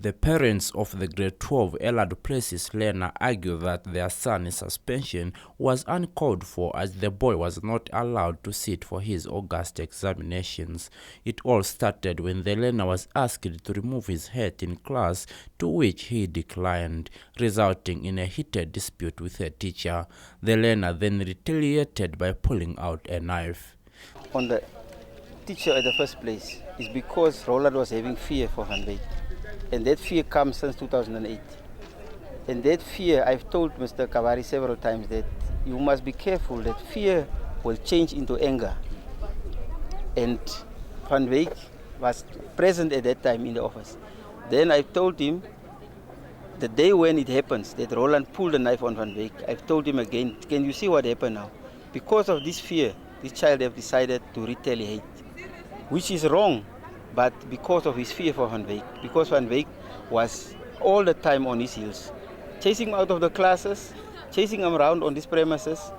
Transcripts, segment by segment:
The parents of the grade 12 Elad Plessis learner argue that their son's suspension was uncalled for as the boy was not allowed to sit for his August examinations. It all started when the learner was asked to remove his hat in class, to which he declined, resulting in a heated dispute with a teacher. The learner then retaliated by pulling out a knife. On the teacher in the first place is because Roland was having fear for Van Wyk. And that fear comes since 2008. And that fear, I've told Mr. Kavari several times that you must be careful that fear will change into anger. And Van Wyk was present at that time in the office. Then I told him, the day when it happens, that Roland pulled a knife on Van Wyk, I've told him again, can you see what happened now? Because of this fear, this child have decided to retaliate, which is wrong. But because of his fear for Van Wyk, because Van Wyk was all the time on his heels, chasing him out of the classes, chasing him around on these premises.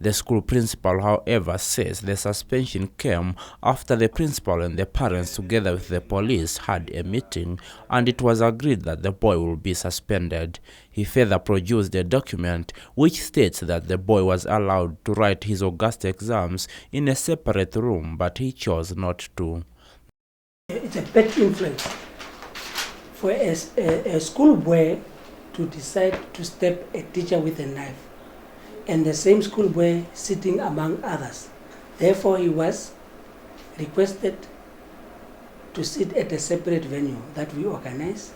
The school principal, however, says the suspension came after the principal and the parents, together with the police, had a meeting, and it was agreed that the boy will be suspended. He further produced a document which states that the boy was allowed to write his August exams in a separate room, but he chose not to. It's a bad influence for a schoolboy to decide to stab a teacher with a knife, and the same schoolboy sitting among others. Therefore, he was requested to sit at a separate venue that we organized.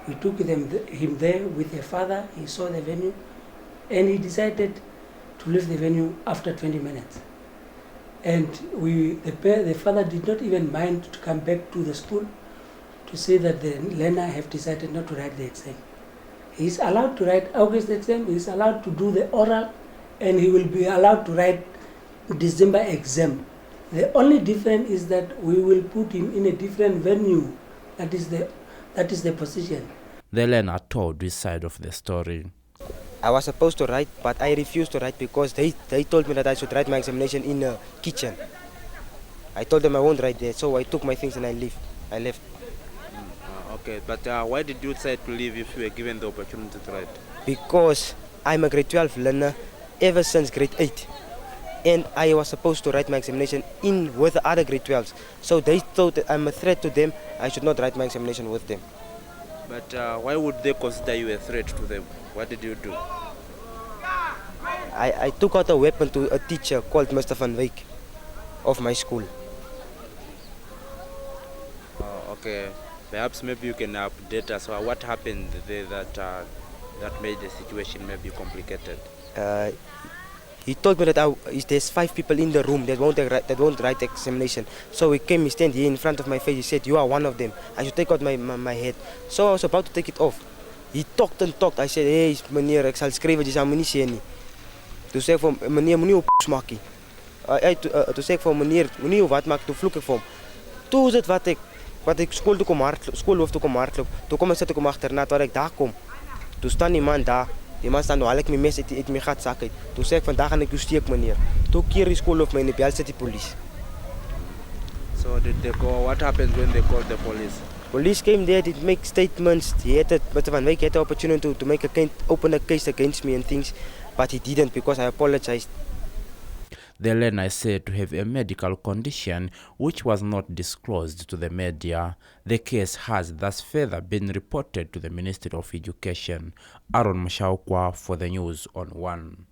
We took him there with the father. He saw the venue, and he decided to leave the venue after 20 minutes. And the father did not even mind to come back to the school to say that the learner have decided not to write the exam. He is allowed to write August exam, he is allowed to do the oral, and he will be allowed to write December exam. The only difference is that we will put him in a different venue. That is the position. The learner told his side of the story. I was supposed to write, but I refused to write because they told me that I should write my examination in the kitchen. I told them I won't write there, so I took my things and I left. Okay, but why did you decide to leave if you were given the opportunity to write? Because I'm a grade 12 learner ever since grade 8. And I was supposed to write my examination in with the other grade 12s. So they thought that I'm a threat to them, I should not write my examination with them. But why would they consider you a threat to them? What did you do? I took out a weapon to a teacher called Mr. Van Wyk of my school. Okay, perhaps maybe you can update us. What happened there that made the situation maybe complicated? He told me that there's 5 people in the room that won't write the examination. So he came, he stand here in front of my face. He said, "You are one of them. I should take out my head." So I was about to take it off. He talked and talked. I said, "Hey, meneer, ek sal skryf wat jy sal my nie sê nie." Toe sê ek vir hom, "Meneer, moenie op maak nie." Toe sê ek vir hom, "Meneer, moenie wat maak." Toe vloek ek vir hom. Toe is dit wat ek skool toe kom hardloop, skoolhoof toe kom hardloop. Toe kom ek sit ek agterna toe ek daar kom. Toe staan die man daar. Die man staan, nou haal ek my mes uit my gat sak uit. Toe sê ek, "Vandag gaan ek jou steek, meneer." Toe keer die skoolhoof my en die bel sit die police. So did they go? What happened when they called the police? Police came there, did make statements. Mr. Van Wyk had the opportunity to make open a case against me and things, but he didn't because I apologized. The learner is said to have a medical condition which was not disclosed to the media. The case has thus further been reported to the Ministry of Education. Aaron Mashaukwa for the News on 1.